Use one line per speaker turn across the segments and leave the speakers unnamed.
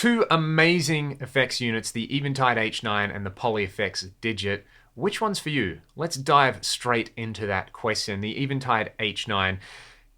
Two amazing effects units, the Eventide H9 and the PolyFX Digit. Which one's for you? Let's dive straight into that question. The Eventide H9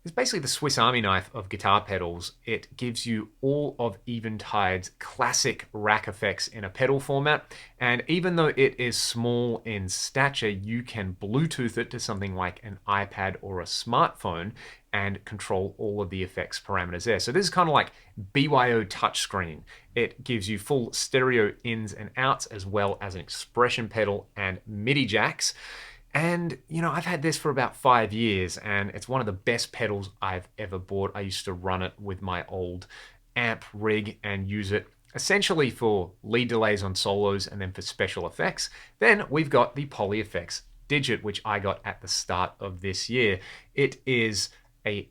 is basically the Swiss Army knife of guitar pedals. It gives you all of Eventide's classic rack effects in a pedal format, and even though it is small in stature, you can Bluetooth it to something like an iPad or a smartphone and control all of the effects parameters there. So this is kind of like BYO touchscreen. It gives you full stereo ins and outs, as well as an expression pedal and MIDI jacks. And, you know, I've had this for about 5 years, and it's one of the best pedals I've ever bought. I used to run it with my old amp rig and use it essentially for lead delays on solos and then for special effects. Then we've got the PolyFX Digit, which I got at the start of this year. It is a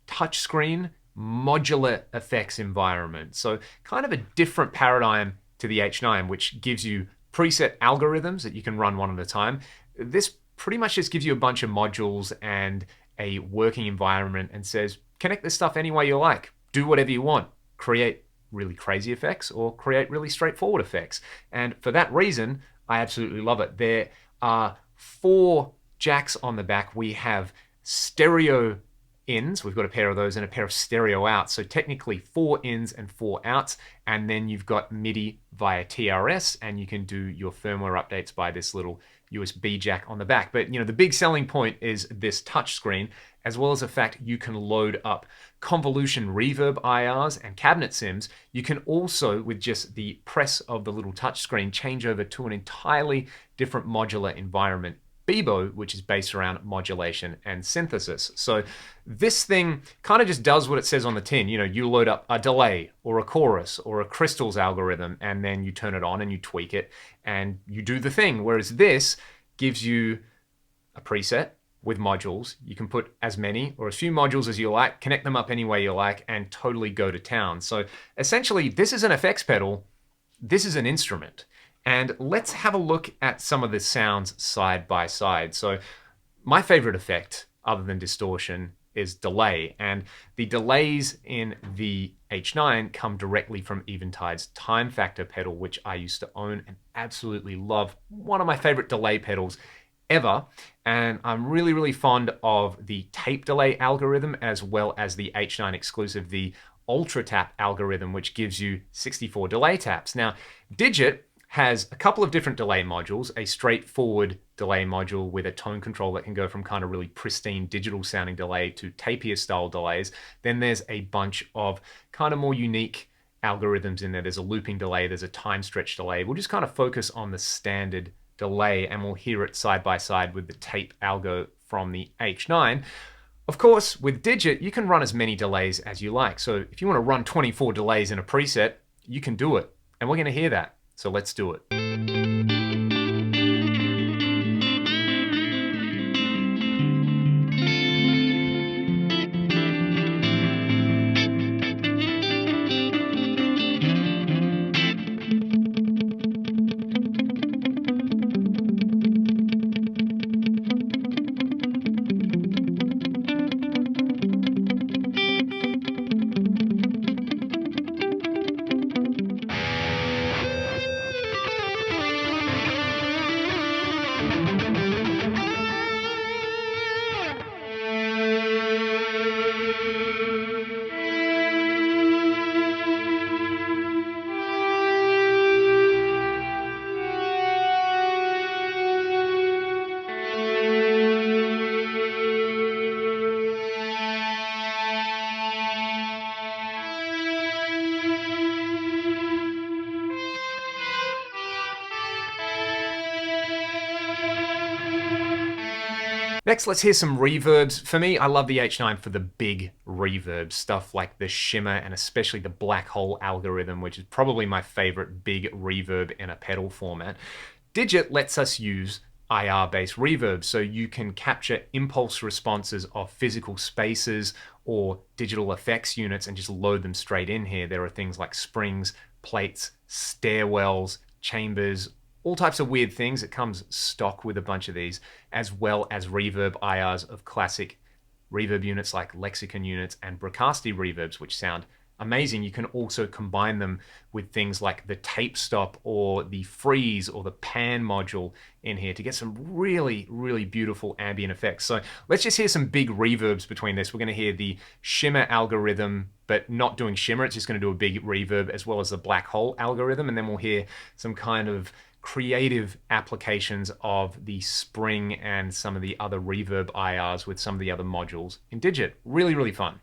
touchscreen modular effects environment. So kind of a different paradigm to the H9, which gives you preset algorithms that you can run one at a time. This pretty much just gives you a bunch of modules and a working environment and says, connect this stuff any way you like. Do whatever you want. Create really crazy effects or create really straightforward effects. And for that reason, I absolutely love it. There are 4 jacks on the back. We have stereo ins, we've got a pair of those, and a pair of stereo outs. So technically 4 ins and 4 outs. And then you've got MIDI via TRS, and you can do your firmware updates by this little USB jack on the back. But you know, the big selling point is this touchscreen, as well as the fact you can load up convolution reverb IRs and cabinet sims. You can also, with just the press of the little touchscreen, change over to an entirely different modular environment, Beebo, which is based around modulation and synthesis. So this thing kind of just does what it says on the tin. You know, you load up a delay or a chorus or a crystals algorithm, and then you turn it on and you tweak it and you do the thing. Whereas this gives you a preset with modules. You can put as many or as few modules as you like, connect them up any way you like, and totally go to town. So essentially, this is an effects pedal. This is an instrument. And let's have a look at some of the sounds side by side. So my favorite effect, other than distortion, is delay. And the delays in the H9 come directly from Eventide's Time Factor pedal, which I used to own and absolutely love. One of my favorite delay pedals ever. And I'm really, really fond of the tape delay algorithm, as well as the H9 exclusive, the Ultra Tap algorithm, which gives you 64 delay taps. Now, Digit has a couple of different delay modules, a straightforward delay module with a tone control that can go from kind of really pristine digital sounding delay to tapier style delays. Then there's a bunch of kind of more unique algorithms in there. There's a looping delay, there's a time stretch delay. We'll just kind of focus on the standard delay, and we'll hear it side by side with the tape algo from the H9. Of course, with Digit, you can run as many delays as you like. So if you want to run 24 delays in a preset, you can do it. And we're going to hear that. So let's do it. Next, let's hear some reverbs. For me, I love the H9 for the big reverb, stuff like the shimmer and especially the black hole algorithm, which is probably my favorite big reverb in a pedal format. Digit lets us use IR-based reverb, so you can capture impulse responses of physical spaces or digital effects units and just load them straight in here. There are things like springs, plates, stairwells, chambers, all types of weird things. It comes stock with a bunch of these, as well as reverb IRs of classic reverb units like Lexicon units and Bricasti reverbs, which sound amazing. You can also combine them with things like the tape stop or the freeze or the pan module in here to get some really, really beautiful ambient effects. So let's just hear some big reverbs between this. We're going to hear the shimmer algorithm, but not doing shimmer. It's just going to do a big reverb, as well as the black hole algorithm. And then we'll hear some kind of creative applications of the spring and some of the other reverb IRs with some of the other modules in Digit. Really, really fun.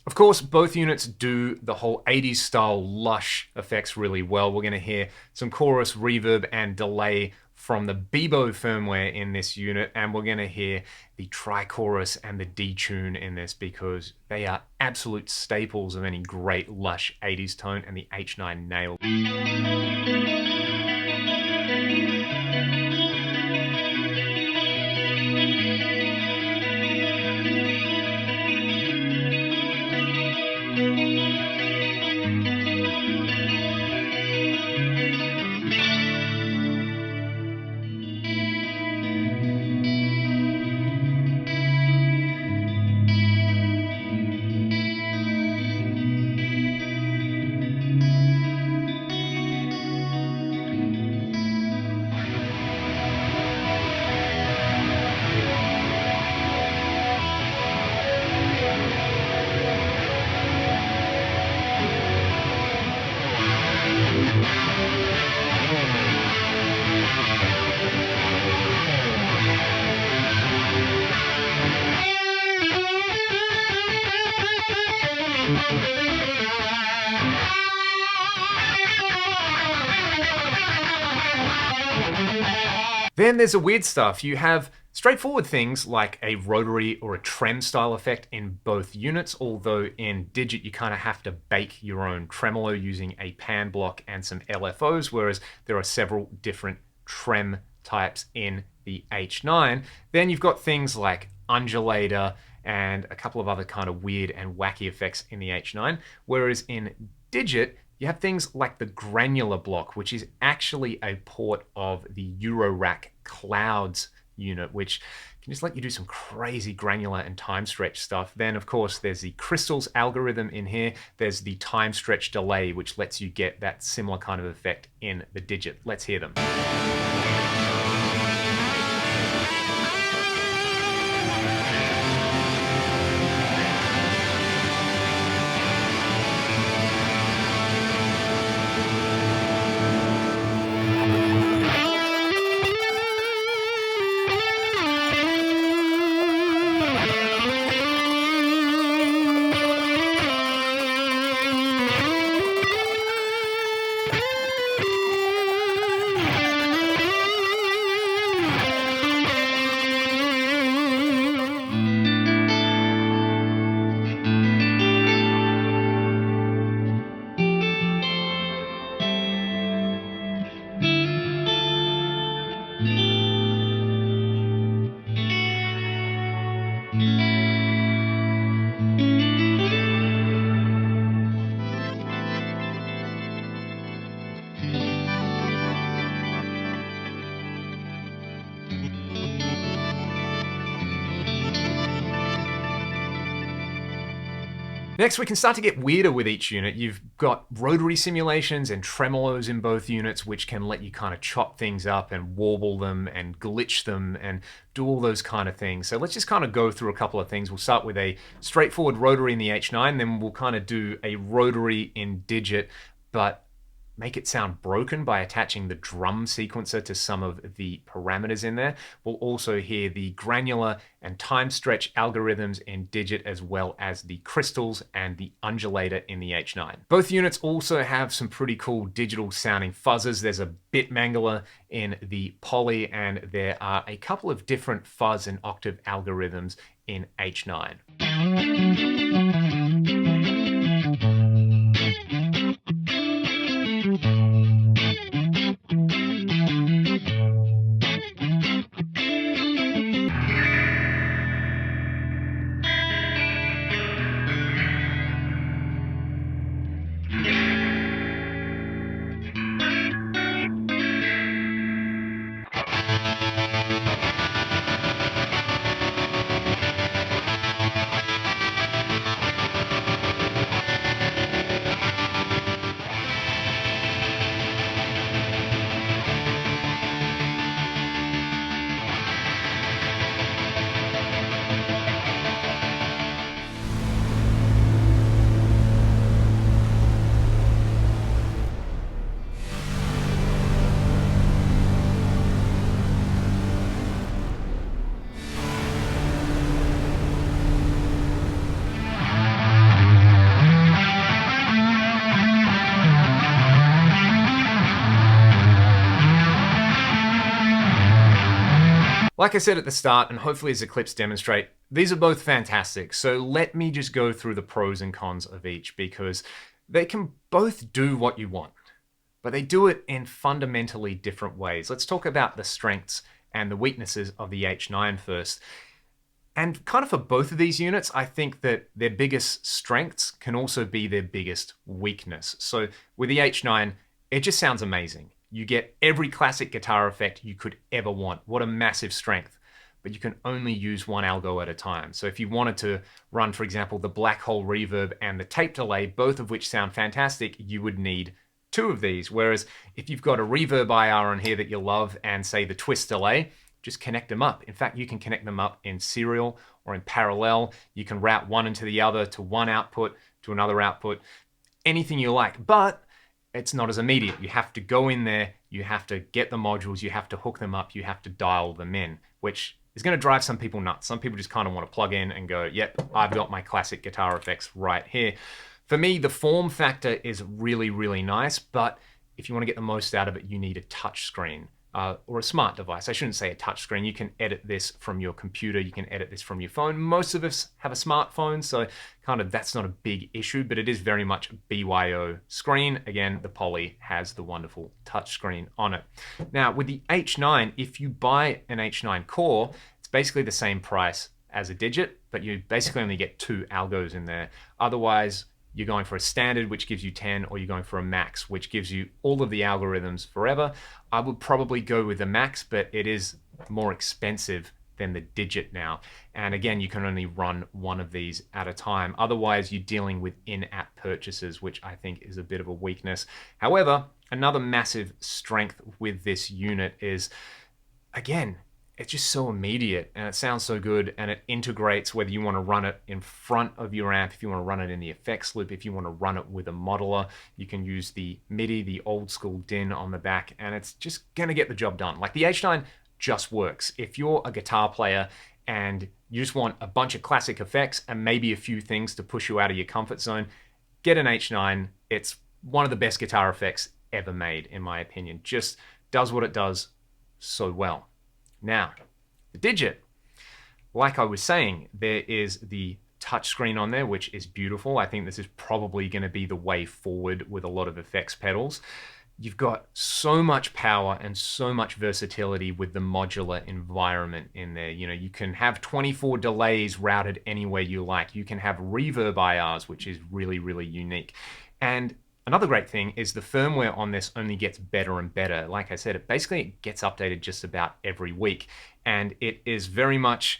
Of course, both units do the whole 80s style lush effects really well. We're going to hear some chorus, reverb, and delay from the Beebo firmware in this unit, and we're going to hear the tri-chorus and the detune in this because they are absolute staples of any great lush 80s tone, and the H9 nailed. Then there's the weird stuff. You have straightforward things like a rotary or a trem style effect in both units, although in Digit you kind of have to bake your own tremolo using a pan block and some LFOs, whereas there are several different trem types in the H9. Then you've got things like undulator and a couple of other kind of weird and wacky effects in the H9, whereas in Digit you have things like the granular block, which is actually a port of the Eurorack Clouds unit, which can just let you do some crazy granular and time stretch stuff. Then, of course, there's the crystals algorithm in here. There's the time stretch delay, which lets you get that similar kind of effect in the Digit. Let's hear them. Next, we can start to get weirder with each unit. You've got rotary simulations and tremolos in both units, which can let you kind of chop things up and warble them and glitch them and do all those kind of things. So let's just kind of go through a couple of things. We'll start with a straightforward rotary in the H9, then we'll kind of do a rotary in digit, but make it sound broken by attaching the drum sequencer to some of the parameters in there. We'll also hear the granular and time stretch algorithms in digit, as well as the crystals and the undulator in the H9. Both units also have some pretty cool digital sounding fuzzes. There's a bit mangler in the poly, and there are a couple of different fuzz and octave algorithms in H9. Like I said at the start, and hopefully as the clips demonstrate, these are both fantastic. So let me just go through the pros and cons of each, because they can both do what you want, but they do it in fundamentally different ways. Let's talk about the strengths and the weaknesses of the H9 first. And kind of for both of these units, I think that their biggest strengths can also be their biggest weakness. So with the H9, it just sounds amazing. You get every classic guitar effect you could ever want. What a massive strength. But you can only use one algo at a time. So if you wanted to run, for example, the black hole reverb and the tape delay, both of which sound fantastic, you would need two of these. Whereas if you've got a reverb IR on here that you love and say the twist delay, just connect them up. In fact, you can connect them up in serial or in parallel. You can route one into the other, to one output, to another output, anything you like. But it's not as immediate. You have to go in there, you have to get the modules, you have to hook them up, you have to dial them in, which is going to drive some people nuts. Some people just kind of want to plug in and go, yep, I've got my classic guitar effects right here. For me, the form factor is really, really nice, but if you want to get the most out of it, you need a touch screen. Or a smart device. I shouldn't say a touch screen. You can edit this from your computer. You can edit this from your phone. Most of us have a smartphone, so kind of that's not a big issue, but it is very much a BYO screen. Again, the Poly has the wonderful touch screen on it. Now, with the H9, if you buy an H9 core, it's basically the same price as a digit, but you basically only get two algos in there. Otherwise, you're going for a standard, which gives you 10, or you're going for a max, which gives you all of the algorithms forever. I would probably go with the max, but it is more expensive than the digit now. And again, you can only run one of these at a time. Otherwise, you're dealing with in-app purchases, which I think is a bit of a weakness. However, another massive strength with this unit is, again, it's just so immediate and it sounds so good, and it integrates whether you want to run it in front of your amp, if you want to run it in the effects loop, if you want to run it with a modeler, you can use the MIDI, the old school DIN on the back, and it's just going to get the job done. Like the H9 just works. If you're a guitar player and you just want a bunch of classic effects and maybe a few things to push you out of your comfort zone, get an H9. It's one of the best guitar effects ever made, in my opinion. Just does what it does so well. Now, the digit, like I was saying, there is the touchscreen on there, which is beautiful. I think this is probably going to be the way forward with a lot of effects pedals. You've got so much power and so much versatility with the modular environment in there. You know, you can have 24 delays routed anywhere you like. You can have reverb IRs, which is really, really unique. And another great thing is the firmware on this only gets better and better. Like I said, it basically gets updated just about every week. And it is very much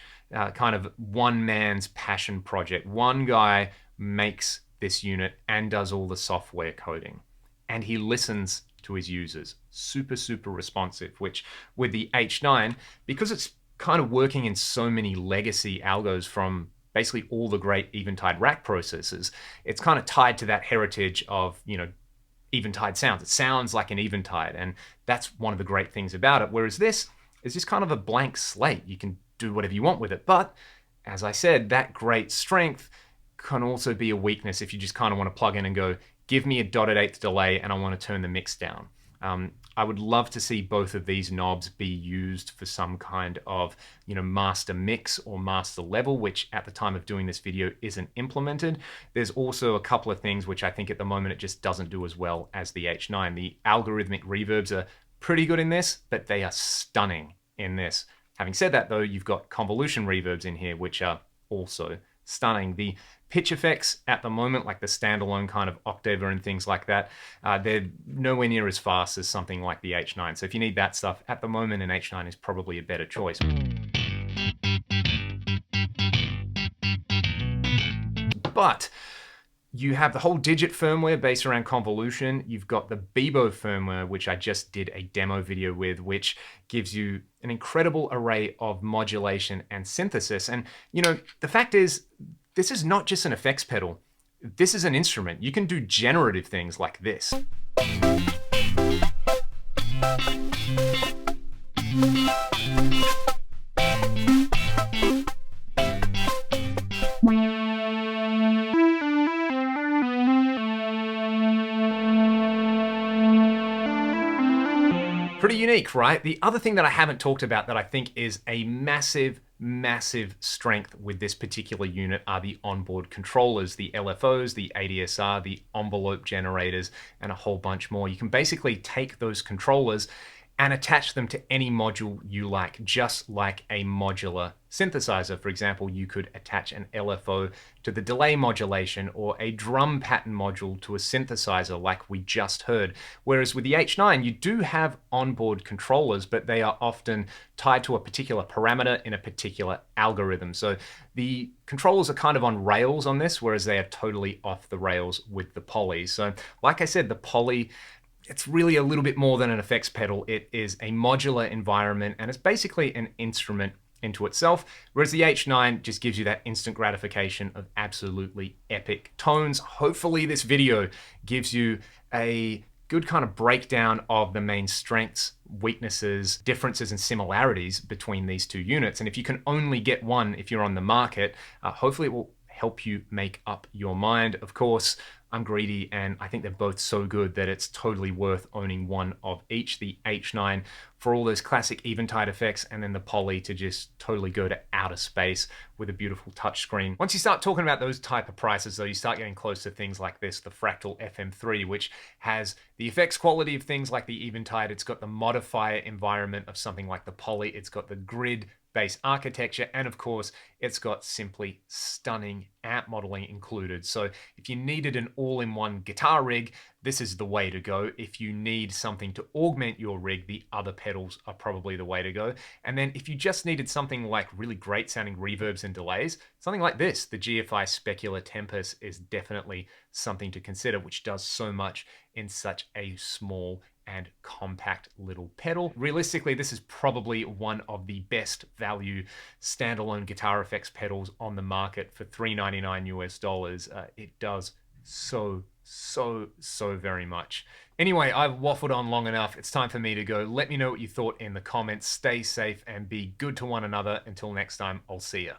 kind of one man's passion project. One guy makes this unit and does all the software coding. And he listens to his users. Super, super responsive, which with the H9, because it's kind of working in so many legacy algos from basically all the great Eventide rack processors, it's kind of tied to that heritage of, Eventide sounds. It sounds like an Eventide, and that's one of the great things about it. Whereas this is just kind of a blank slate. You can do whatever you want with it. But as I said, that great strength can also be a weakness if you just kind of want to plug in and go, give me a dotted eighth delay and I want to turn the mix down. I would love to see both of these knobs be used for some kind of, master mix or master level, which at the time of doing this video isn't implemented. There's also a couple of things which I think at the moment it just doesn't do as well as the H9. The algorithmic reverbs are pretty good in this, but they are stunning in this. Having said that though, you've got convolution reverbs in here, which are also stunning. The pitch effects at the moment, like the standalone kind of octaver and things like that, they're nowhere near as fast as something like the H9. So if you need that stuff, at the moment an H9 is probably a better choice. But you have the whole digit firmware based around convolution. You've got the Beebo firmware, which I just did a demo video with, which gives you an incredible array of modulation and synthesis. And, the fact is, this is not just an effects pedal. This is an instrument. You can do generative things like this. Pretty unique, right? The other thing that I haven't talked about that I think is a massive, massive strength with this particular unit are the onboard controllers, the LFOs, the ADSR, the envelope generators, and a whole bunch more. You can basically take those controllers and attach them to any module you like, just like a modular synthesizer. For example, you could attach an LFO to the delay modulation or a drum pattern module to a synthesizer like we just heard. Whereas with the H9, you do have onboard controllers, but they are often tied to a particular parameter in a particular algorithm. So the controllers are kind of on rails on this, whereas they are totally off the rails with the Poly. So like I said, the Poly, it's really a little bit more than an effects pedal. It is a modular environment, and it's basically an instrument into itself, whereas the H9 just gives you that instant gratification of absolutely epic tones. Hopefully this video gives you a good kind of breakdown of the main strengths, weaknesses, differences, and similarities between these two units. And if you can only get one if you're on the market, hopefully it will help you make up your mind. Of course, I'm greedy and I think they're both so good that it's totally worth owning one of each. The H9 for all those classic Eventide effects, and then the Poly to just totally go to outer space with a beautiful touchscreen. Once you start talking about those type of prices though, you start getting close to things like this, the Fractal FM3, which has the effects quality of things like the Eventide. It's got the modifier environment of something like the Poly. It's got the grid based architecture, and of course it's got simply stunning amp modeling included. So if you needed an all-in-one guitar rig, this is the way to go. If you need something to augment your rig, the other pedals are probably the way to go. And then if you just needed something like really great sounding reverbs and delays, something like this, the GFI Specular Tempest, is definitely something to consider, which does so much in such a small and compact little pedal. Realistically, this is probably one of the best value standalone guitar effects pedals on the market for $399 US. It does so very much. Anyway, I've waffled on long enough. It's time for me to go. Let me know what you thought in the comments. Stay safe and be good to one another. Until next time, I'll see ya.